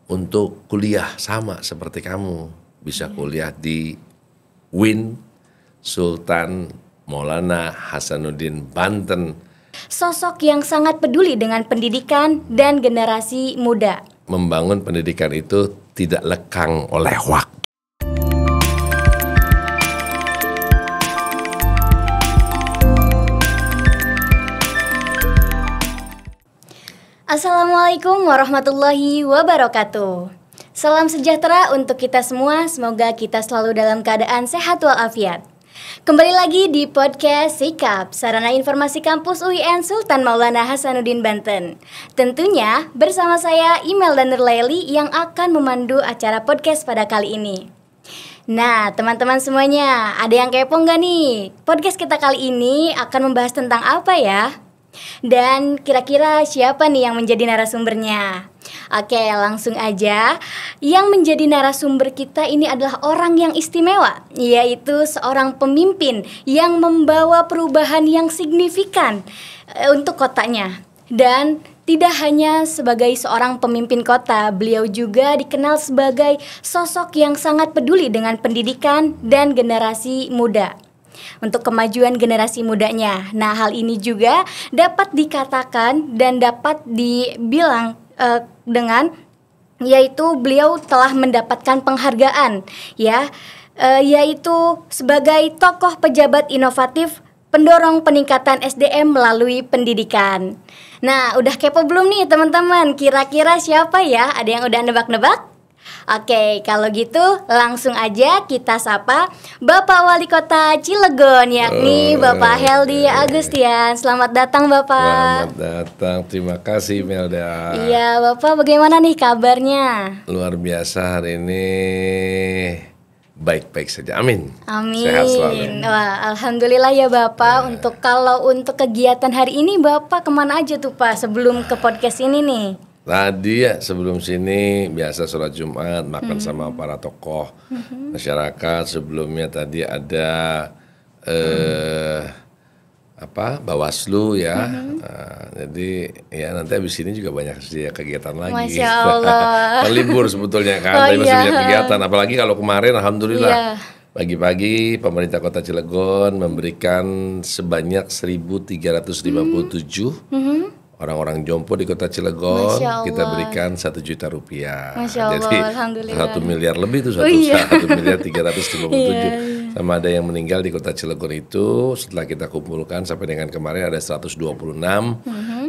untuk kuliah sama seperti kamu. Bisa kuliah di UIN Sultan Maulana Hasanuddin Banten. Sosok yang sangat peduli dengan pendidikan dan generasi muda. Membangun pendidikan itu tidak lekang oleh waktu. Assalamualaikum warahmatullahi wabarakatuh. Salam sejahtera untuk kita semua. Semoga kita selalu dalam keadaan sehat walafiat. Kembali lagi di podcast Sikap, sarana informasi kampus UIN Sultan Maulana Hasanuddin Banten. Tentunya bersama saya Imelda Nurlaili yang akan memandu acara podcast pada kali ini. Nah, teman-teman semuanya, ada yang kepo nggak nih? Podcast kita kali ini akan membahas tentang apa ya? Dan kira-kira siapa nih yang menjadi narasumbernya? Oke, langsung aja. Yang menjadi narasumber kita ini adalah orang yang istimewa, yaitu seorang pemimpin yang membawa perubahan yang signifikan untuk kotanya. Dan tidak hanya sebagai seorang pemimpin kota, beliau juga dikenal sebagai sosok yang sangat peduli dengan pendidikan dan generasi muda, untuk kemajuan generasi mudanya. Nah, hal ini juga dapat dikatakan dan dapat dibilang dengan yaitu beliau telah mendapatkan penghargaan yaitu sebagai tokoh pejabat inovatif pendorong peningkatan SDM melalui pendidikan. Nah, udah kepo belum nih teman-teman? Kira-kira siapa ya? Ada yang udah nebak-nebak? Oke, kalau gitu langsung aja kita sapa Bapak Wali Kota Cilegon, yakni Bapak Heldy Agustian. Selamat datang Bapak. Selamat datang, terima kasih Melda. Iya Bapak, bagaimana nih kabarnya? Luar biasa hari ini, baik-baik saja, amin. Amin. Sehat selalu. Wah, alhamdulillah ya Bapak. Untuk kegiatan hari ini Bapak kemana aja tuh Pak sebelum ke podcast ini nih? Tadi ya sebelum sini biasa sholat Jumat, makan sama para tokoh masyarakat. Sebelumnya tadi ada Bawaslu ya. Jadi ya nanti habis ini juga banyak kegiatan lagi. Masya Allah. Libur sebetulnya kan, tapi masih banyak kegiatan. Apalagi kalau kemarin alhamdulillah pagi-pagi pemerintah Kota Cilegon memberikan sebanyak 1.357 orang-orang jompo di Kota Cilegon. Kita berikan 1 juta rupiah. Jadi 1 miliar lebih itu 1 miliar 357. Sama ada yang meninggal di Kota Cilegon itu setelah kita kumpulkan sampai dengan kemarin ada 126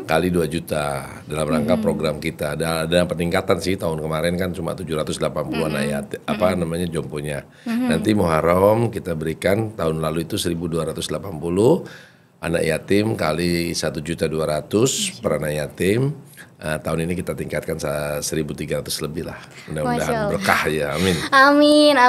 kali 2 juta dalam rangka program kita. Ada peningkatan sih, tahun kemarin kan cuma 780-an jomponya. Nanti Muharram kita berikan, tahun lalu itu 1.280 anak yatim kali 1.200.000 per anak yatim. Tahun ini kita tingkatkan 1.300 lebih lah. Mudah-mudahan berkah ya, amin. Amin.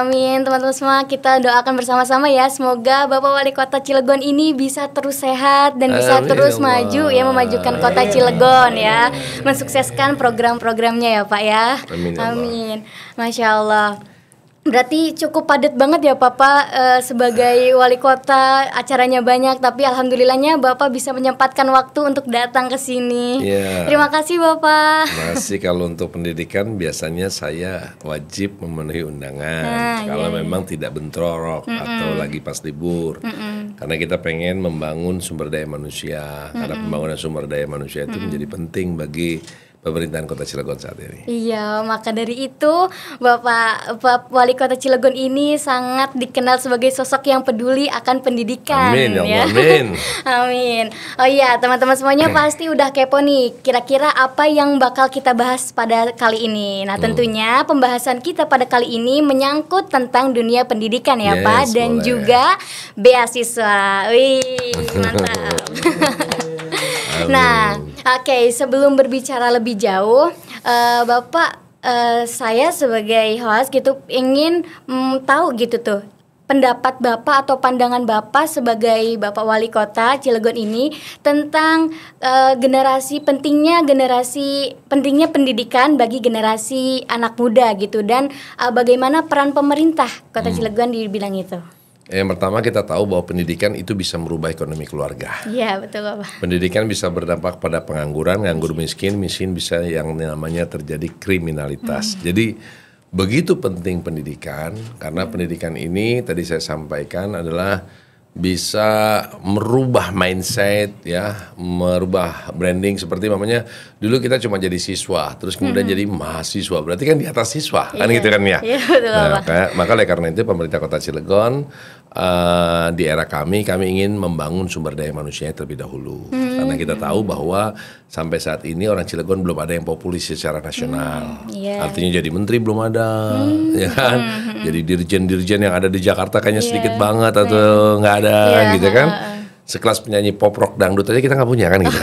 Teman-teman semua, kita doakan bersama-sama ya. Semoga Bapak Wali Kota Cilegon ini bisa terus sehat dan bisa terus maju ya, memajukan Kota Cilegon ya. Mensukseskan program-programnya ya Pak ya. Amin. Masya Allah. Berarti cukup padat banget ya Bapak sebagai wali kota, acaranya banyak, tapi alhamdulillahnya Bapak bisa menyempatkan waktu untuk datang ke sini. Terima kasih Bapak. Masih kalau untuk pendidikan biasanya saya wajib memenuhi undangan kalau memang tidak bentrok atau lagi pas libur. Karena kita pengen membangun sumber daya manusia. Karena pembangunan sumber daya manusia itu menjadi penting bagi pemerintahan Kota Cilegon saat ini. Iya, maka dari itu Bapak Wali Kota Cilegon ini sangat dikenal sebagai sosok yang peduli akan pendidikan. Amin ya Allah, amin. Amin. Oh iya, teman-teman semuanya pasti udah kepo nih, kira-kira apa yang bakal kita bahas pada kali ini. Nah, tentunya pembahasan kita pada kali ini menyangkut tentang dunia pendidikan ya Pak, dan juga beasiswa. Wih, mantap. Nah, oke, sebelum berbicara lebih jauh, Bapak, saya sebagai host gitu ingin tahu gitu tuh pendapat Bapak atau pandangan Bapak sebagai Bapak Wali Kota Cilegon ini tentang pentingnya pendidikan bagi generasi anak muda gitu, dan bagaimana peran pemerintah Kota Cilegon di bidang itu. Yang pertama kita tahu bahwa pendidikan itu bisa merubah ekonomi keluarga. Iya betul Bapak. Pendidikan bisa berdampak pada pengangguran, nganggur miskin bisa yang namanya terjadi kriminalitas. Jadi begitu penting pendidikan, karena pendidikan ini tadi saya sampaikan adalah bisa merubah mindset ya, merubah branding. Seperti namanya dulu kita cuma jadi siswa, terus kemudian jadi mahasiswa, berarti kan di atas siswa kan gitu kan ya. Iya betul Nah, maka oleh karena itu pemerintah Kota Cilegon di era kami ingin membangun sumber daya manusia terlebih dahulu, karena kita tahu bahwa sampai saat ini orang Cilegon belum ada yang populis secara nasional. Artinya jadi menteri belum ada, ya kan? Jadi dirjen-dirjen yang ada di Jakarta kayaknya sedikit banget atau nggak ada gitu kan. Sekelas penyanyi pop rock dangdut aja kita nggak punya kan gitu.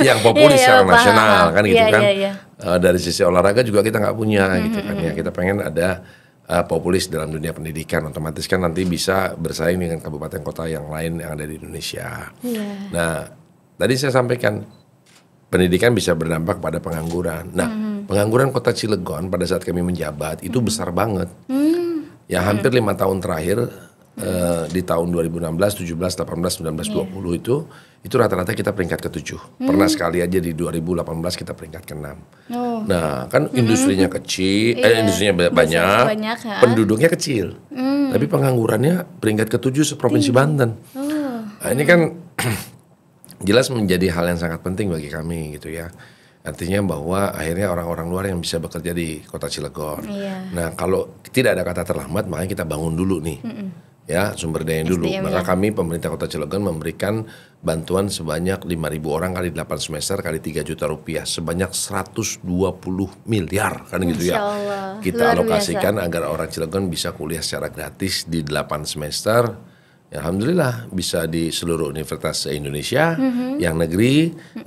Yang populis secara nasional kan gitu kan. Dari sisi olahraga juga kita nggak punya gitu kan ya. Kita pengen ada populis dalam dunia pendidikan, otomatis kan nanti bisa bersaing dengan kabupaten kota yang lain yang ada di Indonesia. Nah, tadi saya sampaikan pendidikan bisa berdampak pada pengangguran. Nah, pengangguran Kota Cilegon pada saat kami menjabat itu besar banget. Ya hampir 5 tahun terakhir di tahun 2016, 17, 18, 19, 20 itu rata-rata kita peringkat ke-7. Pernah sekali aja di 2018 kita peringkat ke-6. Nah, kan industrinya kecil, industrinya banyak, penduduknya kecil. Tapi penganggurannya peringkat ke-7 seprovinsi Banten. Nah, ini kan jelas menjadi hal yang sangat penting bagi kami gitu ya. Artinya bahwa akhirnya orang-orang luar yang bisa bekerja di Kota Cilegon. Nah, kalau tidak ada kata terlambat, makanya kita bangun dulu nih. Ya, sumber daya dulu. Maka kami pemerintah Kota Cilegon memberikan bantuan sebanyak 5.000 orang kali 8 semester kali 3 juta rupiah, sebanyak 120 miliar kan gitu ya. Kita alokasikan agar orang Cilegon bisa kuliah secara gratis di 8 semester. Ya, alhamdulillah bisa di seluruh universitas se-Indonesia. Yang negeri,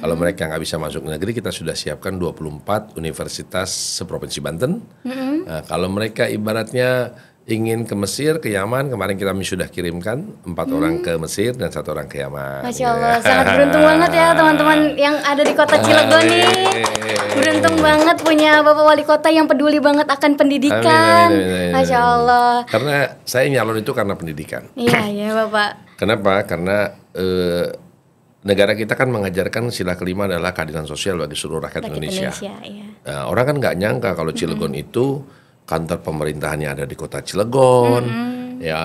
kalau mereka nggak bisa masuk negeri, kita sudah siapkan 24 universitas seprovinsi Banten. Nah, kalau mereka ibaratnya ingin ke Mesir, ke Yaman, kemarin kami sudah kirimkan 4 orang ke Mesir dan 1 orang ke Yaman. Masya Allah, sangat beruntung banget ya teman-teman yang ada di Kota Cilegon nih. Beruntung banget punya Bapak Wali Kota yang peduli banget akan pendidikan. Masya Allah. Karena saya nyalon itu karena pendidikan. Iya Bapak. Kenapa? Karena negara kita kan mengajarkan sila kelima adalah keadilan sosial bagi seluruh rakyat Indonesia. Nah, orang kan nggak nyangka kalau Cilegon itu kantor pemerintahannya ada di Kota Cilegon, ya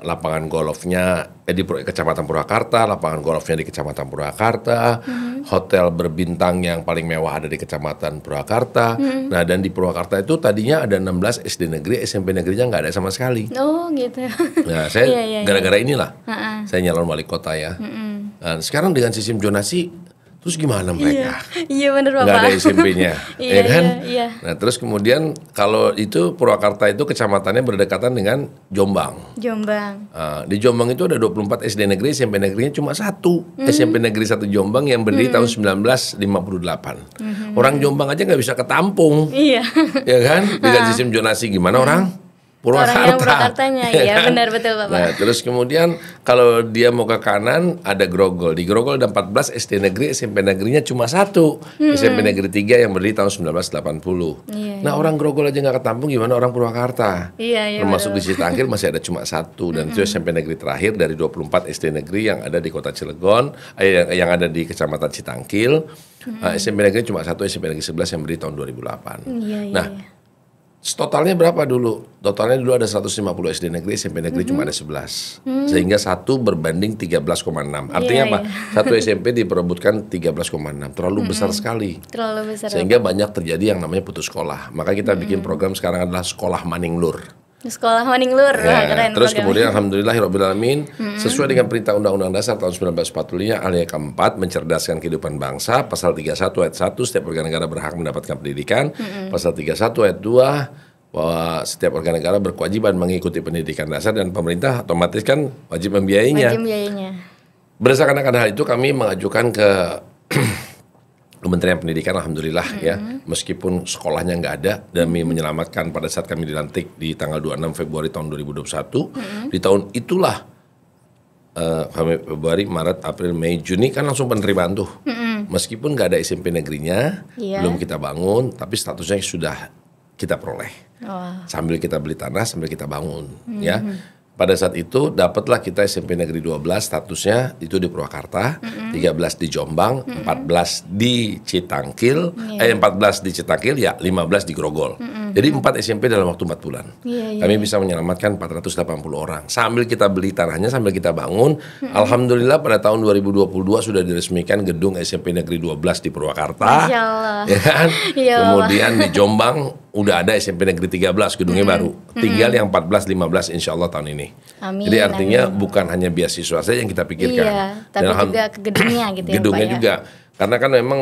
lapangan golfnya di Kecamatan Purwakarta, lapangan golfnya di Kecamatan Purwakarta, hotel berbintang yang paling mewah ada di Kecamatan Purwakarta. Nah, dan di Purwakarta itu tadinya ada 16 SD negeri, SMP negerinya nggak ada sama sekali. Oh gitu. Nah, saya gara-gara inilah saya nyalon wali kota ya. Nah, sekarang dengan sistem zonasi, terus gimana mereka? Iya benar Bapak. Nggak ada SMP-nya, ya kan? Iya. Nah, terus kemudian kalau itu Purwakarta itu kecamatannya berdekatan dengan Jombang. Di Jombang itu ada 24 SD negeri, SMP negerinya cuma 1. SMP negeri 1 Jombang yang berdiri tahun 1958. Orang Jombang aja nggak bisa ketampung. Iya. Ya kan? Dengan sistem zonasi gimana orang? Purwakartanya, iya kan? Benar betul Bapak. Nah, terus kemudian kalau dia mau ke kanan ada Grogol. Di Grogol ada 14 SD negeri, SMP negerinya cuma 1. SMP negeri 3 yang berdiri tahun 1980. Nah, orang Grogol aja nggak ketampung, gimana orang Purwakarta? Termasuk di Citangkir masih ada cuma 1 dan itu SMP negeri terakhir dari 24 SD negeri yang ada di Kota Cilegon, yang ada di Kecamatan Citangkil. SMP negeri cuma 1, SMP negeri 11 yang berdiri tahun 2008. Totalnya berapa dulu? Totalnya dulu ada 150 SD negeri, SMP negeri cuma ada 11. Sehingga 1 berbanding 13,6. Artinya apa? 1 SMP diperebutkan 13,6. Terlalu besar sekali. Terlalu besar. Sehingga banyak terjadi yang namanya putus sekolah. Maka kita bikin program sekarang adalah Sekolah Maninglur. Sekolah Maninglur. Ya, terus kemudian alhamdulillahirobbilalamin sesuai dengan perintah Undang-Undang Dasar tahun 1945 ayat keempat mencerdaskan kehidupan bangsa, pasal 31 ayat 1 setiap warga negara berhak mendapatkan pendidikan, pasal 31 ayat 2 bahwa setiap warga negara berkewajiban mengikuti pendidikan dasar dan pemerintah otomatis kan wajib membiayainya. Berdasarkan akan hal itu kami mengajukan ke Kementerian Pendidikan, alhamdulillah ya, meskipun sekolahnya nggak ada, demi menyelamatkan pada saat kami dilantik di tanggal 26 Februari tahun 2021, di tahun itulah Februari, Maret, April, Mei, Juni kan langsung penerimaan tuh, meskipun nggak ada SMP negerinya, belum kita bangun, tapi statusnya sudah kita peroleh, sambil kita beli tanah, sambil kita bangun, ya. pada saat itu dapatlah kita SMP Negeri 12 statusnya itu di Purwakarta, 13 di Jombang, 14 di Citangkil, 14 di Citangkil ya 15 di Grogol. Jadi 4 SMP dalam waktu 4 bulan. Kami bisa menyelamatkan 480 orang. Sambil kita beli tanahnya, sambil kita bangun, alhamdulillah pada tahun 2022 sudah diresmikan gedung SMP Negeri 12 di Purwakarta. Masya Allah. Ya kan? Kemudian di Jombang udah ada SMP Negeri 13 gedungnya baru. Tinggal yang 14 15 insya Allah tahun ini. Amin, jadi artinya bukan hanya beasiswa saja yang kita pikirkan. Iya, tapi juga ke gedungnya gitu ya. Gedungnya Pak, juga. Karena kan memang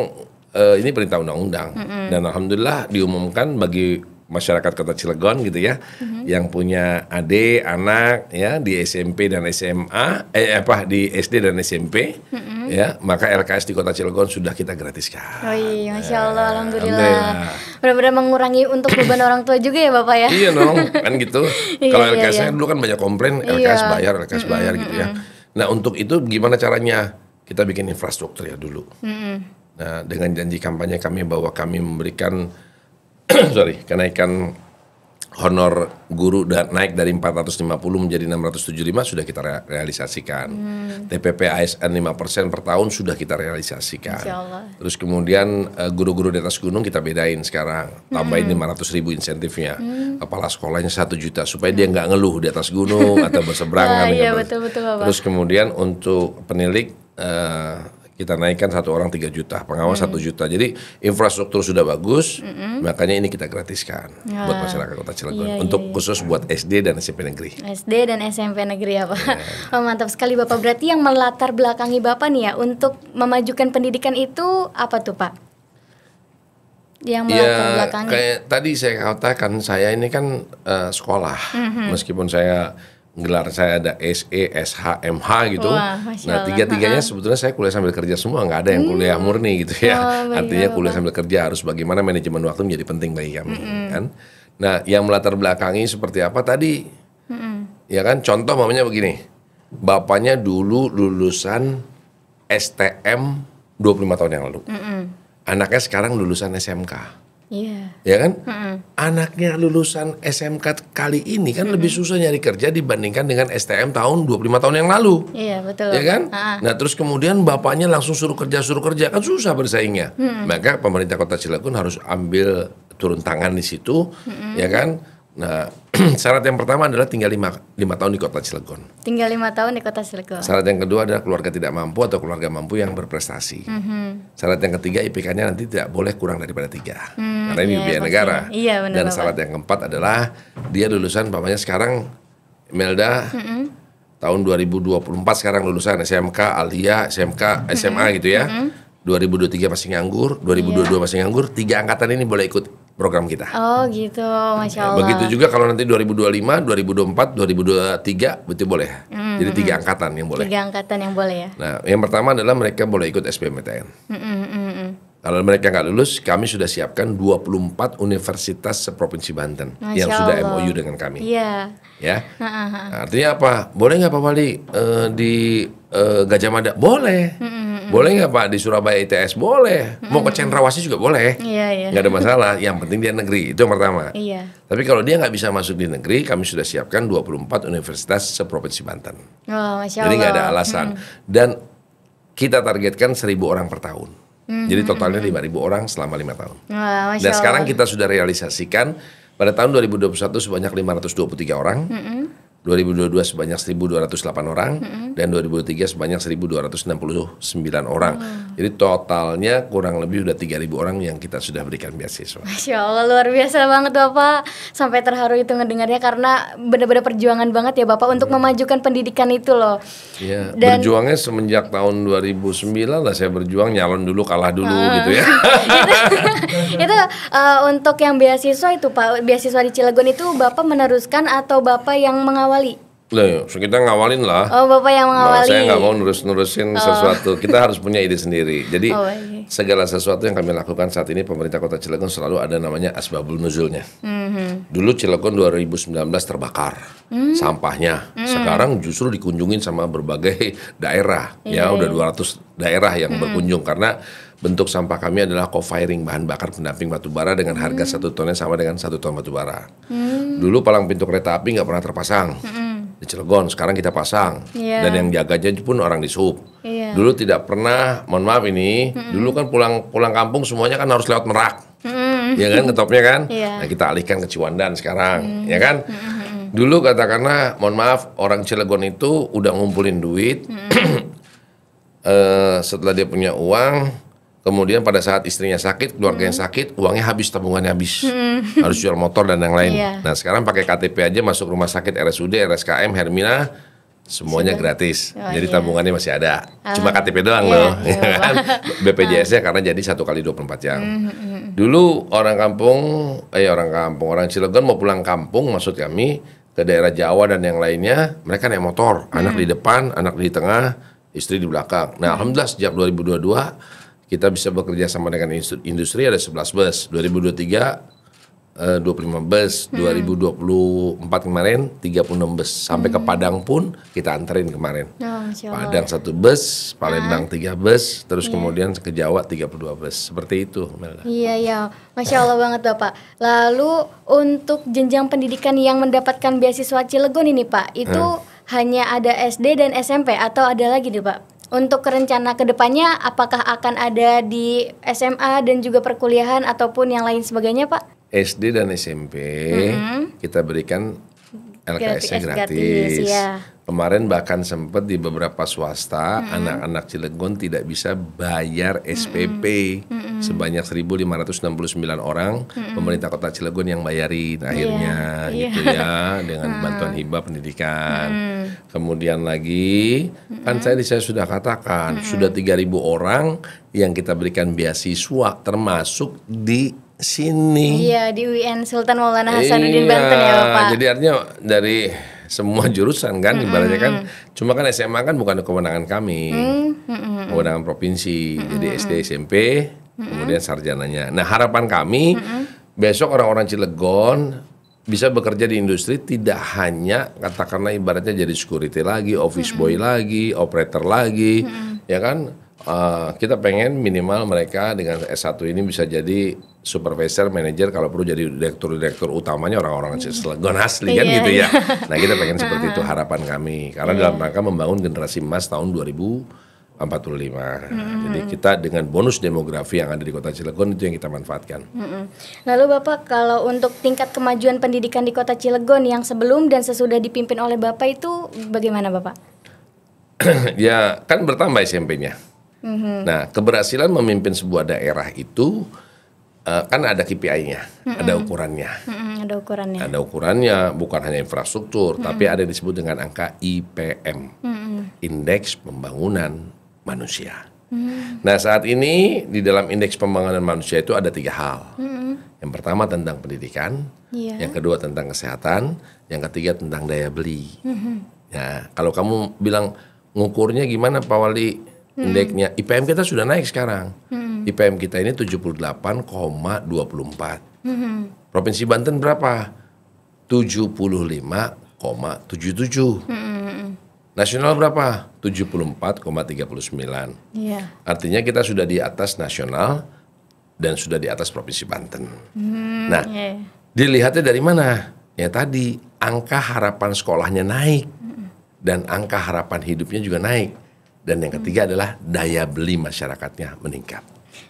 ini perintah undang-undang. Dan alhamdulillah diumumkan bagi masyarakat Kota Cilegon gitu ya, yang punya adik, anak ya di SMP dan SMA, di SD dan SMP, ya maka LKS di Kota Cilegon sudah kita gratiskan. Oh iya, Masya Allah, alhamdulillah. Benar-benar mengurangi untuk beban orang tua juga ya Bapak ya. Iya dong, kan gitu. Kalau LKS dulu kan banyak komplain, LKS bayar gitu ya. Nah untuk itu gimana caranya? Kita bikin infrastruktur ya dulu. Nah dengan janji kampanye kami bahwa kami memberikan kenaikan honor guru dan naik dari 450 menjadi 675 sudah kita realisasikan. TPP ASN 5% per tahun sudah kita realisasikan. Terus kemudian guru-guru di atas gunung kita bedain sekarang, tambahin 500.000 insentifnya. Kepala sekolahnya 1 juta supaya dia nggak ngeluh di atas gunung atau berseberangan. Iya, betul, Bapak. Terus kemudian untuk penilik kita naikkan 1 orang 3 juta, pengawas 1 juta. Jadi infrastruktur sudah bagus, makanya ini kita gratiskan buat masyarakat Kota Cilegon. Untuk khusus buat SD dan SMP negeri. SD dan SMP negeri ya Pak. Oh, mantap sekali Bapak. Berarti yang melatar belakangi Bapak nih ya untuk memajukan pendidikan itu apa tuh Pak? Yang melatar belakangi. Kayak tadi saya katakan, saya ini kan sekolah, meskipun saya gelar saya ada SE, SH, MH gitu. Wah, nah tiga-tiganya sebetulnya saya kuliah sambil kerja semua, nggak ada yang kuliah murni gitu ya. Artinya kuliah sambil kerja harus bagaimana manajemen waktu menjadi penting bagi kami kan. Nah yang melatar belakangi seperti apa tadi? Ya kan contoh mamanya begini, bapaknya dulu lulusan STM 25 tahun yang lalu. Anaknya sekarang lulusan SMK. Iya. Ya kan? Anaknya lulusan SMK kali ini kan lebih susah nyari kerja dibandingkan dengan STM tahun 25 tahun yang lalu. Iya, betul. Ya kan? Nah, terus kemudian bapaknya langsung suruh kerja kan susah bersaingnya. Maka pemerintah Kota Cilegon harus ambil turun tangan di situ, ya kan? Nah, syarat yang pertama adalah tinggal 5 tahun di Kota Cilegon. Tinggal 5 tahun di Kota Cilegon. Syarat yang kedua adalah keluarga tidak mampu atau keluarga mampu yang berprestasi. Syarat yang ketiga IPK-nya nanti tidak boleh kurang daripada 3. Karena ini biaya negara. Iya, benar, dan syarat yang keempat adalah dia lulusan pamannya sekarang Melda tahun 2024 sekarang lulusan SMK, Alia, SMK, SMA gitu ya. 2023 masih nganggur, 2022 masih nganggur, 3 angkatan ini boleh ikut program kita. Oh gitu, Masya Allah. Begitu juga kalau nanti 2025, 2024, 2023 betul boleh. Jadi 3 angkatan yang boleh. 3 angkatan yang boleh ya. Nah, yang pertama adalah mereka boleh ikut SBMPTN. Kalau mereka nggak lulus, kami sudah siapkan 24 universitas seprovinsi Banten yang sudah MOU dengan kami. Iya. Ya. Nah, artinya apa? Boleh nggak Pak Wali di Gajah Mada? Boleh. Boleh nggak Pak di Surabaya ITS? Boleh. Mau ke Cendrawasih juga boleh. Iya. Nggak ada masalah. Yang penting dia negeri. Itu yang pertama. Iya. Tapi kalau dia nggak bisa masuk di negeri, kami sudah siapkan 24 universitas seprovinsi Banten. Oh, Masya Allah. Jadi nggak ada alasan. Dan kita targetkan 1.000 orang per tahun. Jadi totalnya 5.000 orang selama 5 tahun. Wah, Dan sekarang kita sudah realisasikan pada tahun 2021 sebanyak 523 orang. 2022 sebanyak 1.208 orang dan 2023 sebanyak 1.269 orang. Jadi totalnya kurang lebih udah 3.000 orang yang kita sudah berikan beasiswa. Masya Allah, luar biasa banget Bapak. Sampai terharu itu ngedengarnya karena benar-benar perjuangan banget ya Bapak untuk memajukan pendidikan itu loh. Iya, berjuangnya semenjak tahun 2009 lah saya berjuang, nyalon dulu kalah dulu gitu ya. Itu untuk yang beasiswa itu Pak, beasiswa di Cilegon itu Bapak meneruskan atau Bapak yang mengawali? Loh, so kita ngawalin lah. Oh, Bapak yang mengawali. Saya nggak mau nurusin sesuatu. Kita harus punya ide sendiri. Jadi segala sesuatu yang kami lakukan saat ini pemerintah Kota Cilegon selalu ada namanya asbabul nuzulnya. Dulu Cilegon 2019 terbakar sampahnya. Sekarang justru dikunjungin sama berbagai daerah. Ya udah 200 daerah yang berkunjung karena bentuk sampah kami adalah co-firing bahan bakar pendamping batubara dengan harga 1 tonnya sama dengan 1 ton batubara. Dulu palang pintu kereta api nggak pernah terpasang. di Cilegon, sekarang kita pasang. Dan yang jaganya pun orang di Sub. Dulu tidak pernah, mohon maaf ini, dulu kan pulang kampung semuanya kan harus lewat Merak. Ya kan, ngetopnya kan. Nah, kita alihkan ke Ciwandan sekarang, ya kan. Dulu katakanlah, mohon maaf, orang Cilegon itu udah ngumpulin duit. Setelah dia punya uang, kemudian pada saat istrinya sakit, keluarganya sakit, uangnya habis, tabungannya habis. Harus jual motor dan yang lain. Nah, sekarang pakai KTP aja masuk rumah sakit RSUD, RSKM, Hermina, semuanya gratis. Jadi tabungannya masih ada. Cuma KTP doang loh. BPJS-nya karena jadi 1 kali 24 jam. Dulu orang Cilegon mau pulang kampung, maksud kami ke daerah Jawa dan yang lainnya, mereka naik motor, anak di depan, anak di tengah, istri di belakang. Nah, alhamdulillah sejak 2022 kita bisa bekerja sama dengan industri, ada 11 bus. 2023 25 bus, 2024 kemarin 36 bus. Sampai ke Padang pun kita anterin kemarin. Padang 1 bus, Palembang 3 bus, terus kemudian ke Jawa 32 bus. Seperti itu, Melda. Iya, Masya Allah banget Bapak. Lalu untuk jenjang pendidikan yang mendapatkan beasiswa Cilegon ini Pak, itu hanya ada SD dan SMP atau ada lagi nih Pak? Untuk rencana kedepannya, apakah akan ada di SMA dan juga perkuliahan ataupun yang lain sebagainya Pak? SD dan SMP kita berikan LKS-nya gratis. Kemarin bahkan sempat di beberapa swasta anak-anak Cilegon tidak bisa bayar SPP sebanyak 1.569 orang. Pemerintah Kota Cilegon yang bayarin akhirnya gitu ya, dengan bantuan hibah pendidikan. Kemudian lagi kan saya sudah katakan sudah 3.000 orang yang kita berikan beasiswa termasuk di sini. Iya, di UIN Sultan Maulana Hasanuddin Banten ya Bapak. Jadi artinya dari semua jurusan kan ibaratnya kan, cuma kan SMA kan bukan kewenangan kami, kewenangan provinsi. Jadi SD, SMP, kemudian sarjananya. Nah, harapan kami besok orang-orang Cilegon bisa bekerja di industri, tidak hanya katakanlah ibaratnya jadi security lagi, office boy lagi, operator lagi, ya kan. Kita pengen minimal mereka dengan S1 ini bisa jadi supervisor, manajer, kalau perlu jadi direktur utamanya orang-orang Cilegon asli kan gitu ya. Nah, kita pengen seperti itu harapan kami. Karena dalam rangka membangun generasi emas tahun 2045. Jadi kita dengan bonus demografi yang ada di Kota Cilegon itu yang kita manfaatkan. Lalu Bapak, kalau untuk tingkat kemajuan pendidikan di Kota Cilegon yang sebelum dan sesudah dipimpin oleh Bapak itu bagaimana Bapak? Ya kan bertambah SMP-nya. Nah, keberhasilan memimpin sebuah daerah itu kan ada KPI-nya, ada ukurannya. Ada ukurannya, bukan hanya infrastruktur, tapi ada yang disebut dengan angka IPM, Indeks Pembangunan Manusia. Nah, saat ini di dalam Indeks Pembangunan Manusia itu ada 3 hal. Yang pertama tentang pendidikan, yang kedua tentang kesehatan, yang ketiga tentang daya beli. Ya, kalau kamu bilang ngukurnya gimana Pak Wali? Indeksnya, IPM kita sudah naik sekarang. IPM kita ini 78,24. Provinsi Banten berapa? 75,77. Nasional berapa? 74,39. Artinya kita sudah di atas nasional dan sudah di atas Provinsi Banten. Nah, dilihatnya dari mana? Ya tadi, angka harapan sekolahnya naik dan angka harapan hidupnya juga naik. Dan yang ketiga adalah daya beli masyarakatnya meningkat.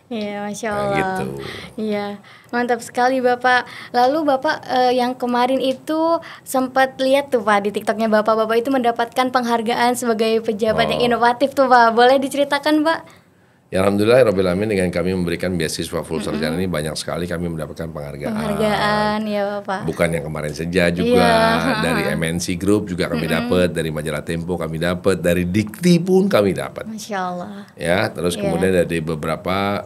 Iya, Masya Allah. Nah, gitu. Iya, mantap sekali Bapak. Lalu Bapak yang kemarin itu sempat lihat tuh Pak di TikToknya Bapak itu mendapatkan penghargaan sebagai pejabat yang inovatif tuh Pak. Boleh diceritakan Pak? Ya Alhamdulillah Rabbil Alamin, dengan kami memberikan beasiswa full sarjana ini banyak sekali kami mendapatkan penghargaan. Ya Bapak. Bukan yang kemarin saja juga, dari MNC Group juga kami dapat, dari majalah Tempo kami dapat, dari Dikti pun kami dapat. Masya Allah. Ya, terus kemudian dari beberapa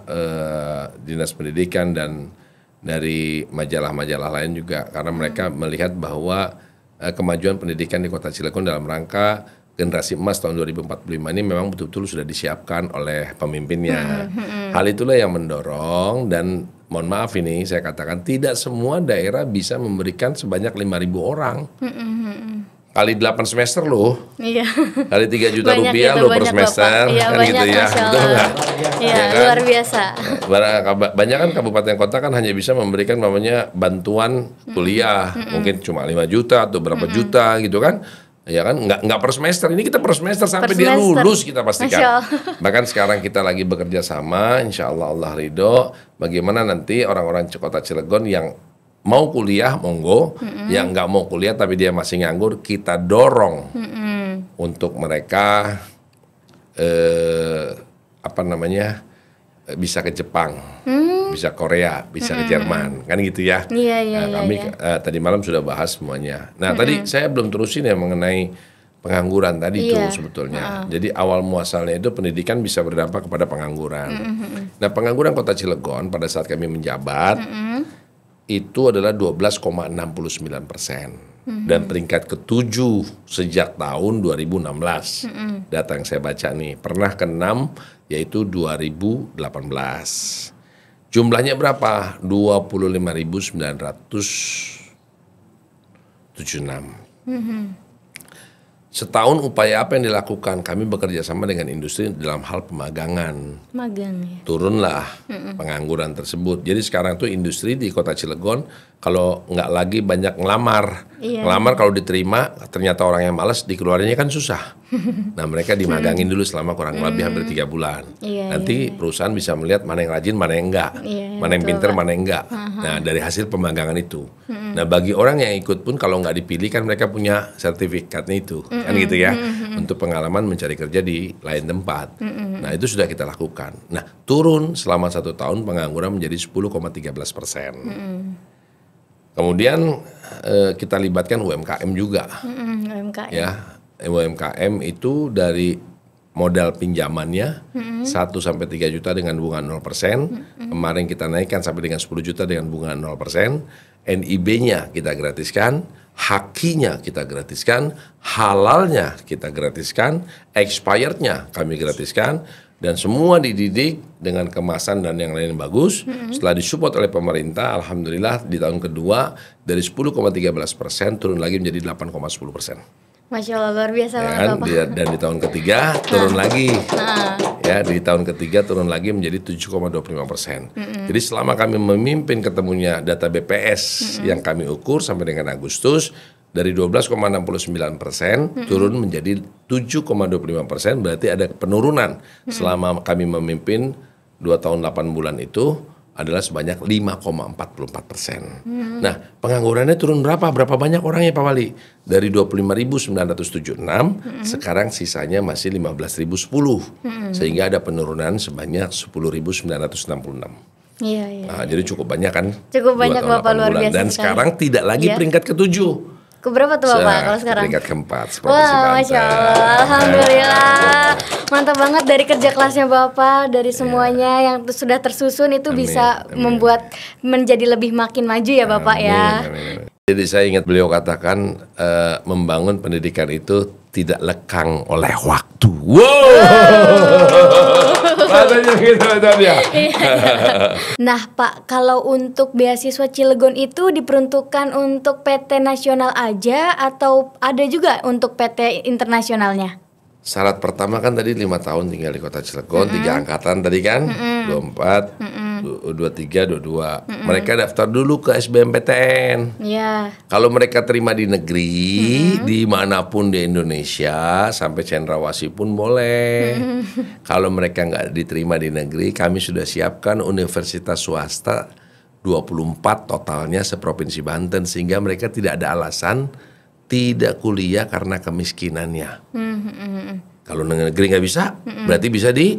dinas pendidikan dan dari majalah-majalah lain juga, karena mereka melihat bahwa kemajuan pendidikan di Kota Cilegon dalam rangka generasi emas tahun 2045 ini memang betul-betul sudah disiapkan oleh pemimpinnya. Hal itulah yang mendorong, dan mohon maaf ini saya katakan tidak semua daerah bisa memberikan sebanyak 5.000 orang. Kali 8 semester loh. Iya. Kali 3 juta rupiah loh per semester. Iya, kan banyak, gitu ya. Betul nggak? Iya, Ya kan? luar biasa. Banyak kan kabupaten kota kan hanya bisa memberikan namanya bantuan kuliah. Mungkin cuma 5 juta atau berapa juta gitu kan. Ya kan, nggak per semester, ini kita per semester sampai dia lulus kita pastikan. Bahkan sekarang kita lagi bekerja sama, insya Allah Allah ridho, bagaimana nanti orang-orang Kota Cilegon yang mau kuliah monggo, yang nggak mau kuliah tapi dia masih nganggur, kita dorong untuk mereka bisa ke Jepang, bisa Korea, bisa ke Jerman, kan gitu ya. Kami tadi malam sudah bahas semuanya. Nah tadi saya belum terusin ya mengenai pengangguran tadi itu sebetulnya. Jadi awal muasalnya itu pendidikan bisa berdampak kepada pengangguran. Nah pengangguran Kota Cilegon pada saat kami menjabat itu adalah 12,69%. Dan peringkat ke-7 sejak tahun 2016. Data yang saya baca nih, pernah ke-6 yaitu 2018. Jumlahnya berapa? 25.976. Setahun upaya apa yang dilakukan? Kami bekerja sama dengan industri dalam hal pemagangan. Turunlah pengangguran tersebut. Jadi sekarang tuh industri di Kota Cilegon kalau nggak lagi banyak ngelamar. Ngelamar kalau diterima ternyata orang yang malas dikeluarinnya kan susah. Nah mereka dimagangin dulu selama kurang lebih hampir 3 bulan. Nanti perusahaan bisa melihat mana yang rajin, mana yang enggak. Mana yang pinter, mana yang enggak. Nah dari hasil pemagangan itu. Nah bagi orang yang ikut pun kalau nggak dipilih kan mereka punya sertifikatnya itu. Kan gitu ya, untuk pengalaman mencari kerja di lain tempat. Nah itu sudah kita lakukan. Nah turun selama 1 tahun pengangguran menjadi 10,13%. Kemudian kita libatkan UMKM juga. Ya, UMKM itu dari modal pinjamannya 1 sampai 3 juta dengan bunga 0%. Kemarin kita naikkan sampai dengan 10 juta dengan bunga 0%. NIB-nya kita gratiskan, hakinya kita gratiskan, halalnya kita gratiskan, expired-nya kami gratiskan, dan semua dididik dengan kemasan dan yang lain bagus. Setelah disupport oleh pemerintah, alhamdulillah di tahun kedua dari 10,13% turun lagi menjadi 8,10%. Masya Allah luar biasa banget Bapak. Dan di tahun ketiga turun lagi. Ya, di tahun ketiga turun lagi menjadi 7,25%. Jadi selama kami memimpin ketemunya data BPS yang kami ukur sampai dengan Agustus dari 12,69% turun menjadi 7,25%, berarti ada penurunan selama kami memimpin 2 tahun 8 bulan itu adalah sebanyak 5,44%. Nah, penganggurannya turun berapa? Berapa banyak orangnya Pak Wali? Dari 25.976, sekarang sisanya masih 15.010. Sehingga ada penurunan sebanyak 10.966. Nah, jadi cukup banyak kan? Cukup banyak Bapak, luar biasa. Dan sekarang tidak lagi peringkat ke-7. Keberapa tuh Bapak kalau sekarang? Peringkat ke-4. Wah, Masya Allah, alhamdulillah. Mantap banget dari kerja kelasnya Bapak, dari semuanya yang sudah tersusun itu bisa membuat menjadi lebih makin maju ya Bapak ya. Jadi saya ingat beliau katakan membangun pendidikan itu tidak lekang oleh waktu. Rasanya gitu ya. Nah Pak, kalau untuk beasiswa Cilegon itu diperuntukkan untuk PT nasional aja atau ada juga untuk PT internasionalnya? Syarat pertama kan tadi 5 tahun tinggal di Kota Cilegon, 3 angkatan tadi kan, 24, 23, 22. Mereka daftar dulu ke SBMPTN. Kalau mereka terima di negeri, dimanapun di Indonesia, sampai Cendrawasih pun boleh. Kalau mereka nggak diterima di negeri, kami sudah siapkan universitas swasta 24 totalnya seprovinsi Banten, sehingga mereka tidak ada alasan tidak kuliah karena kemiskinannya. Kalau negeri nggak bisa, berarti bisa di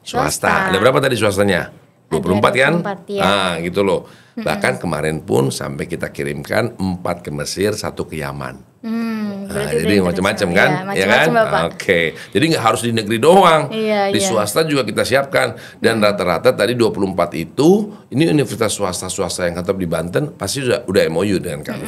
swasta. Ada berapa tadi swastanya? 24 kan? 24, ya. Ah, gitu loh. Bahkan kemarin pun sampai kita kirimkan 4 ke Mesir, 1 ke Yaman. Nah, jadi macam-macam kan, ya kan? Oke. Jadi nggak harus di negeri doang, di swasta juga kita siapkan. Dan rata-rata tadi 24 itu, ini universitas swasta-swasta yang tetap di Banten pasti udah MOU dengan kami.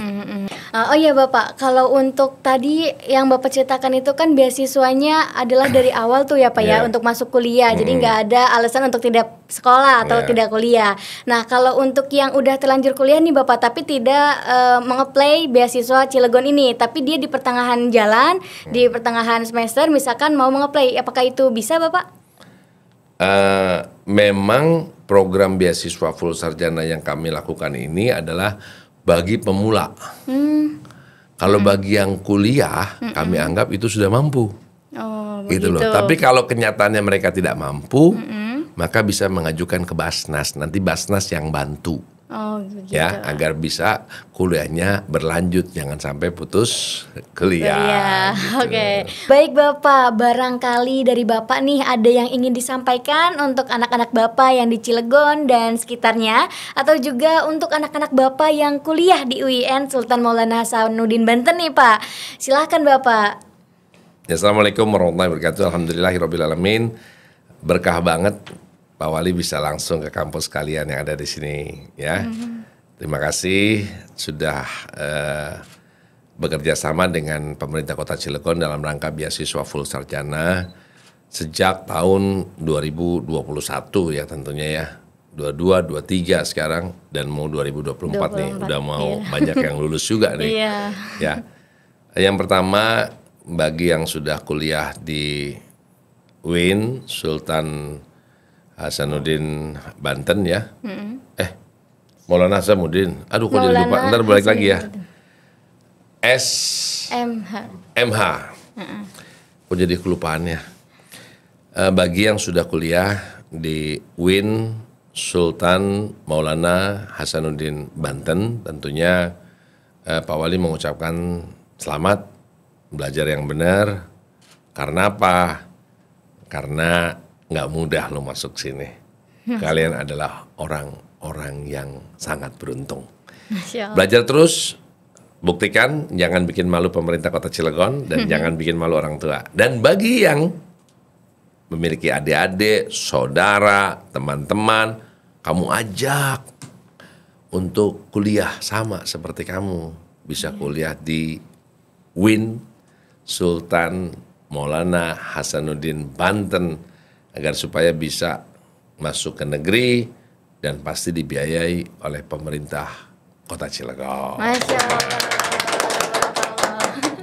Oh iya Bapak, kalau untuk tadi yang Bapak ceritakan itu kan beasiswanya adalah dari awal tuh ya Pak ya untuk masuk kuliah, jadi nggak ada alasan untuk tidak sekolah atau tidak kuliah. Nah kalau untuk yang udah terlanjur kuliah nih Bapak, tapi tidak mengapply beasiswa Cilegon ini, tapi dia di pertengahan jalan, di pertengahan semester misalkan mau mengapply, apakah itu bisa Bapak? Memang program beasiswa full sarjana yang kami lakukan ini adalah bagi pemula. Kalau bagi yang kuliah, kami anggap itu sudah mampu. Oh, gitu loh. Tapi kalau kenyataannya mereka tidak mampu, maka bisa mengajukan ke Basnas. Nanti Basnas yang bantu. Oh, gitu. Ya, agar bisa kuliahnya berlanjut, jangan sampai putus kuliah. Gitu. Oke. Baik Bapak, barangkali dari Bapak nih ada yang ingin disampaikan untuk anak-anak Bapak yang di Cilegon dan sekitarnya, atau juga untuk anak-anak Bapak yang kuliah di UIN Sultan Maulana Hasanuddin Banten nih Pak. Silahkan Bapak. Ya, Assalamualaikum warahmatullahi wabarakatuh. Alhamdulillahirrabbilalamin. Berkah banget Pak Wali bisa langsung ke kampus kalian yang ada di sini, ya. Terima kasih sudah bekerja sama dengan pemerintah Kota Cilegon dalam rangka beasiswa full sarjana sejak tahun 2021 ya tentunya ya. 22, 23 sekarang dan mau 2024 nih, udah mau banyak yang lulus juga nih. Ya. Yang pertama bagi yang sudah kuliah di UIN Sultan Hasanuddin Banten ya. Maulana Hasanuddin. Aduh kok jadi lupa. Ntar balik lagi ya. MH. Kok jadi kelupaannya. Bagi yang sudah kuliah di UIN Sultan Maulana Hasanuddin Banten, tentunya Pak Wali mengucapkan selamat, belajar yang benar. Karena apa? Karena nggak mudah lo masuk sini. Kalian adalah orang-orang yang sangat beruntung. Belajar terus, buktikan, jangan bikin malu pemerintah Kota Cilegon dan jangan bikin malu orang tua. Dan bagi yang memiliki adik-adik, saudara, teman-teman, kamu ajak untuk kuliah sama seperti kamu. Bisa kuliah di UIN Sultan Maulana Hasanuddin Banten, agar supaya bisa masuk ke negeri dan pasti dibiayai oleh pemerintah Kota Cilegon. Masya Allah.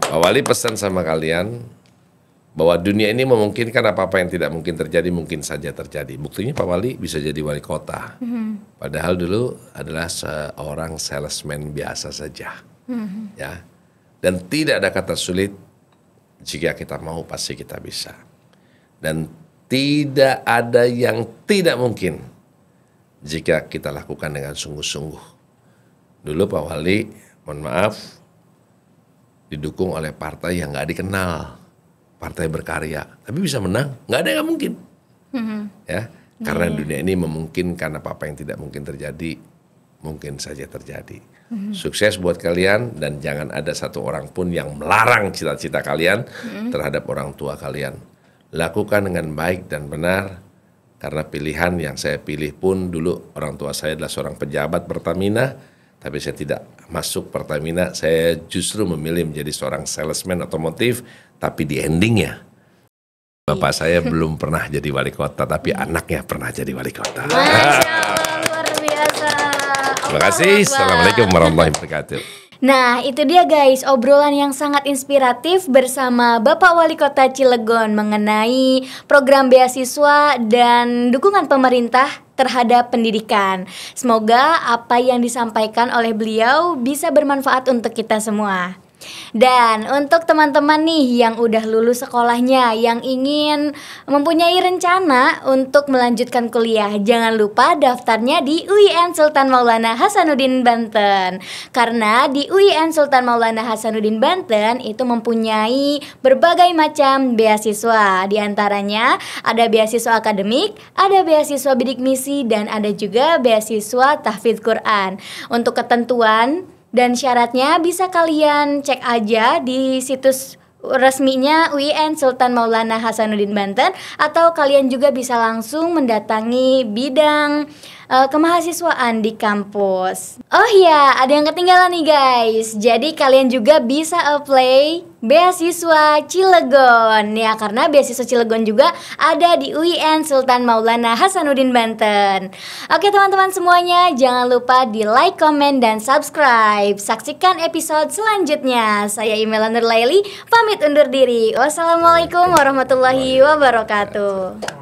Pak Wali pesan sama kalian bahwa dunia ini memungkinkan apa-apa yang tidak mungkin terjadi mungkin saja terjadi. Buktinya Pak Wali bisa jadi wali kota. Padahal dulu adalah seorang salesman biasa saja. Ya. Dan tidak ada kata sulit, jika kita mau pasti kita bisa. Dan tidak ada yang tidak mungkin jika kita lakukan dengan sungguh-sungguh. Dulu Pak Wali, mohon maaf, didukung oleh partai yang gak dikenal, partai berkarya, tapi bisa menang, gak ada yang mungkin. Ya, karena dunia ini memungkinkan apa-apa yang tidak mungkin terjadi, mungkin saja terjadi. Sukses buat kalian dan jangan ada satu orang pun yang melarang cita-cita kalian terhadap orang tua kalian. Lakukan dengan baik dan benar, karena pilihan yang saya pilih pun dulu orang tua saya adalah seorang pejabat Pertamina, tapi saya tidak masuk Pertamina, saya justru memilih menjadi seorang salesman otomotif, tapi di endingnya bapak saya belum pernah jadi wali kota, tapi anaknya pernah jadi wali kota. Luar biasa. Terima kasih. Assalamualaikum warahmatullahi wabarakatuh. Nah itu dia guys, obrolan yang sangat inspiratif bersama Bapak Wali Kota Cilegon mengenai program beasiswa dan dukungan pemerintah terhadap pendidikan. Semoga apa yang disampaikan oleh beliau bisa bermanfaat untuk kita semua. Dan untuk teman-teman nih yang udah lulus sekolahnya, yang ingin mempunyai rencana untuk melanjutkan kuliah, jangan lupa daftarnya di UIN Sultan Maulana Hasanuddin Banten. Karena di UIN Sultan Maulana Hasanuddin Banten itu mempunyai berbagai macam beasiswa. Di antaranya ada beasiswa akademik, ada beasiswa bidik misi, dan ada juga beasiswa tahfidz Quran. Untuk ketentuan dan syaratnya bisa kalian cek aja di situs resminya UIN Sultan Maulana Hasanuddin Banten, atau kalian juga bisa langsung mendatangi bidang kemahasiswaan di kampus. Oh iya, ada yang ketinggalan nih guys. Jadi kalian juga bisa apply beasiswa Cilegon ya, karena beasiswa Cilegon juga ada di UIN Sultan Maulana Hasanuddin Banten. Oke teman-teman semuanya, jangan lupa di like, komen, dan subscribe. Saksikan episode selanjutnya. Saya Imela Nurlaili pamit undur diri. Wassalamualaikum warahmatullahi wabarakatuh.